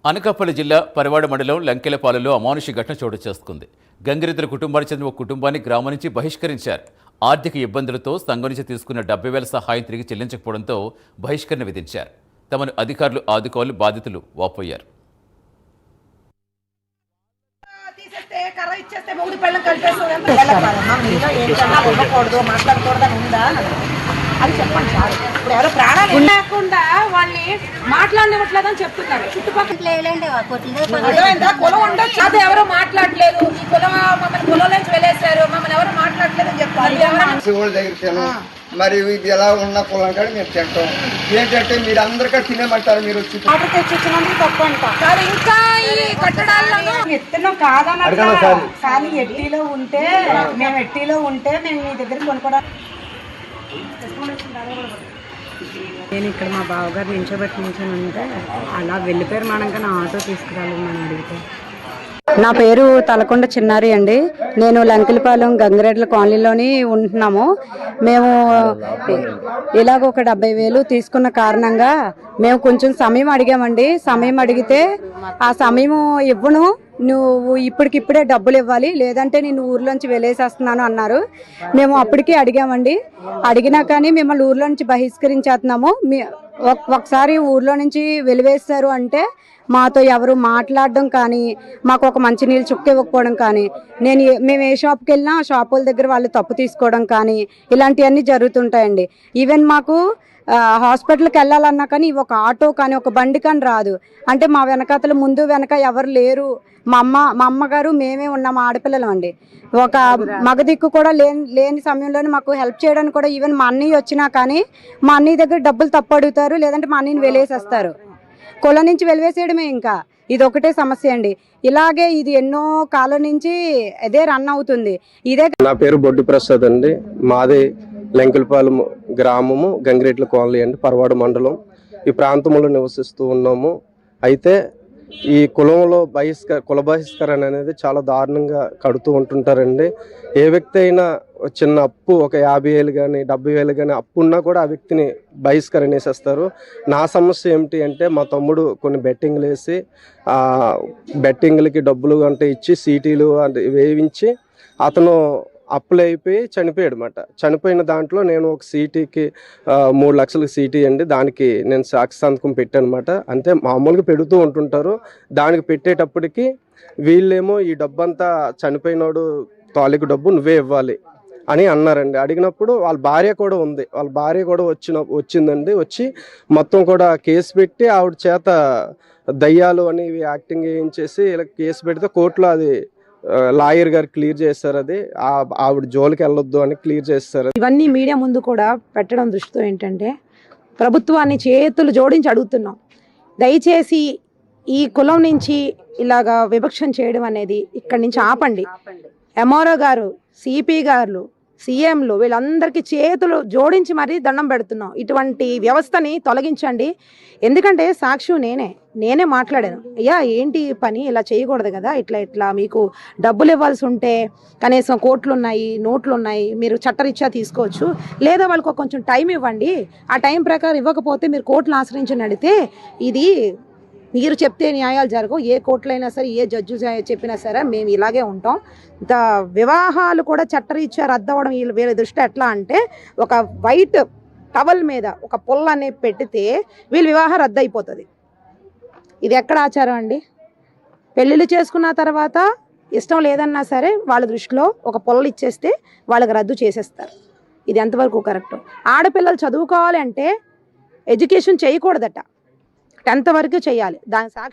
అనకాపల్లి జిల్లా పరివాడ మండలం లంకెలపాలెంలో అమానుష ఘటన చోటు చేసుకుంది. గంగిరెద్దుల కుటుంబానికి చెందిన ఒక కుటుంబాన్ని గ్రామం నుంచి బహిష్కరించారు. ఆర్థిక ఇబ్బందులతో సంఘం నుంచి తీసుకున్న 70,000 సహాయం తిరిగి చెల్లించకపోవడంతో బహిష్కరణ విధించారు. తమను అధికారులు ఆదుకోవాలని బాధితులు వాపోయారు. అది చెప్పండి సార్. ఇప్పుడు ఎవరో ప్రాణాలు లేకుండా వాళ్ళని మాట్లాడనివ్వట్లేదని చెప్తున్నారు. చుట్టుపక్కల కులం ఉండొచ్చు, అది ఎవరో మాట్లాడలేదు. ఈ కులం మమ్మల్ని కులం నుంచి వెళ్ళేశారు, మమ్మల్ని ఎవరు మాట్లాడలేదని చెప్తారు. మరి ఇది ఎలా ఉన్న కులం కాదు మీరు తింటాం. ఏంటంటే మీరు అందరికీ తినేమంటారు. మీరు వచ్చి ఆర్డర్ తెచ్చిచ్చినందుకు తప్పు అంటారు సార్. ఇంకా ఈ కట్టడాలను ఎత్తున్నాం కాదన్నారు. కానీ ఎట్టీలో ఉంటే మేము మీ దగ్గర కొనుక్కోవడానికి నేను ఇక్కడ మా బావగారు నించోబెట్టి ఉంటే అలా వెళ్ళిపోయారు. మనంగా నా ఆటో తీసుకురాలేదు మనం అడిగితే. నా పేరు తలకొండ చిన్నారి అండి. నేను లంకెలపాలెం గంగిరెడ్ల కాలనీలోని ఉంటున్నాము. మేము ఇలాగ ఒక 70,000 తీసుకున్న కారణంగా మేము కొంచెం సమయం అడిగామండి. సమయం అడిగితే ఆ సమయం ఇవ్వను, నువ్వు ఇప్పటికిప్పుడే డబ్బులు ఇవ్వాలి, లేదంటే నేను ఊర్లోంచి వెళ్ళేసేస్తున్నాను అన్నారు. మేము అప్పటికే అడిగామండి. అడిగినా కానీ మిమ్మల్ని ఊర్లో నుంచి బహిష్కరించేస్తున్నాము, ఒకసారి ఊర్లో నుంచి వెలివేస్తారు అంటే మాతో ఎవరు మాట్లాడడం కానీ, మాకు ఒక మంచినీళ్ళు చుక్క ఇవ్వకపోవడం కానీ, మేము ఏ షాప్కి వెళ్ళినా ఆ షాపుల దగ్గర వాళ్ళు తప్పు తీసుకోవడం కానీ ఇలాంటివన్నీ జరుగుతుంటాయండి. ఈవెన్ మాకు హాస్పిటల్కి వెళ్ళాలన్నా కానీ ఒక ఆటో కానీ ఒక బండి కానీ రాదు. అంటే మా వెనకాతలు ముందు వెనక ఎవరు లేరు. మా అమ్మగారు మేమే ఉన్నాం, ఆడపిల్లలం అండి. ఒక మగదిక్కు కూడా లేని సమయంలోనే మాకు హెల్ప్ చేయడానికి కూడా ఈవెన్ మా అన్నయ్య వచ్చినా కానీ మా అన్నయ్య దగ్గర డబ్బులు తప్పు అడుగుతారు, లేదంటే మా అన్నయ్యని వెలేసేస్తారు. కులం నుంచి వెలివేసేయడమే. ఇంకా ఇది ఒకటే సమస్య అండి. ఇలాగే ఇది ఎన్నో కాలం నుంచి అదే రన్ అవుతుంది. ఇదే. నా పేరు బొడ్డు ప్రసాద్ అండి. మాది లంకెలపాలెం గ్రామము, గంగిరెడ్ల కాలనీ అండి, పరవాడ మండలం. ఈ ప్రాంతంలో నివసిస్తూ ఉన్నాము. అయితే ఈ కులంలో కుల బహిష్కరణ అనేది చాలా దారుణంగా కడుతూ ఉంటుంటారండి. ఏ వ్యక్తి అయినా చిన్న అప్పు ఒక 50,000 కానీ 70,000 కానీ అప్పు ఉన్నా కూడా ఆ వ్యక్తిని బహిష్కరణ వేసేస్తారు. నా సమస్య ఏమిటి అంటే మా తమ్ముడు కొన్ని బెట్టింగ్లు వేసి బెట్టింగ్లకి డబ్బులు అంటే ఇచ్చి సీటీలు అంటే వేయించి అతను అప్పులు అయిపోయి చనిపోయాడు అన్నమాట. చనిపోయిన దాంట్లో నేను ఒక సీటీకి 3 లక్షలకు సీటీ అండి, దానికి నేను సాక్షి సంతకం పెట్టాను అనమాట. అంటే మామూలుగా పెడుతూ ఉంటుంటారు. దానికి పెట్టేటప్పటికి వీళ్ళేమో ఈ డబ్బంతా చనిపోయినోడు తాలూకు డబ్బు నువ్వే ఇవ్వాలి అని అన్నారండి. అడిగినప్పుడు వాళ్ళ భార్య కూడా ఉంది. వాళ్ళ భార్య కూడా వచ్చిందండి. వచ్చి మొత్తం కూడా కేసు పెట్టి ఆవిడ చేత దయ్యాలు అని యాక్టింగ్ చేయించేసి ఇలా కేసు పెడితే కోర్టులో అది లాయర్ గారు క్లియర్ చేస్తారు. అది ఆవిడ జోలికి వెళ్ళొద్దు అని క్లియర్ చేస్తారు. ఇవన్నీ మీడియా ముందు కూడా పెట్టడం దృష్టితో ఏంటంటే ప్రభుత్వాన్ని చేతులు జోడించి అడుగుతున్నాం, దయచేసి ఈ కులం నుంచి ఇలాగా వివక్షణ చేయడం అనేది ఇక్కడి నుంచి ఆపండి. ఎంఆర్ఓ గారు, సిపి గారు, సీఎంలు వీళ్ళందరికీ చేతులు జోడించి మరీ దండం పెడుతున్నాం. ఇటువంటి వ్యవస్థని తొలగించండి. ఎందుకంటే సాక్షి నేనే మాట్లాడాను. అయ్యా ఏంటి పని, ఇలా చేయకూడదు కదా, ఇట్లా మీకు డబ్బులు ఇవ్వాల్సి ఉంటే కనీసం కోట్లు ఉన్నాయి, నోట్లు ఉన్నాయి, మీరు చట్టరీత్యా తీసుకోవచ్చు, లేదా వాళ్ళకు కొంచెం టైం ఇవ్వండి. ఆ టైం ప్రకారం ఇవ్వకపోతే మీరు కోర్టును ఆశ్రయించి నడితే ఇది మీరు చెప్తే న్యాయాలు జరగవు. ఏ కోర్టులో అయినా సరే, ఏ జడ్జి చెప్పినా సరే మేము ఇలాగే ఉంటాం. వివాహాలు కూడా చట్టరీత్యా రద్దవడం వీళ్ళ దృష్టి ఎట్లా అంటే ఒక వైట్ టవల్ మీద ఒక పుల్ల అనేది పెడితే వీళ్ళ వివాహం రద్దు అయిపోతుంది. ఇది ఎక్కడ ఆచారం అండి? పెళ్ళిళ్ళు చేసుకున్న తర్వాత ఇష్టం లేదన్నా సరే వాళ్ళ దృష్టిలో ఒక పుల్ల ఇచ్చేస్తే వాళ్ళకి రద్దు చేసేస్తారు. ఇది ఎంతవరకు కరెక్ట్? ఆడపిల్లలు చదువుకోవాలి అంటే ఎడ్యుకేషన్ చేయకూడదట, 10th వరకు చేయాలి. దాని సాక్షి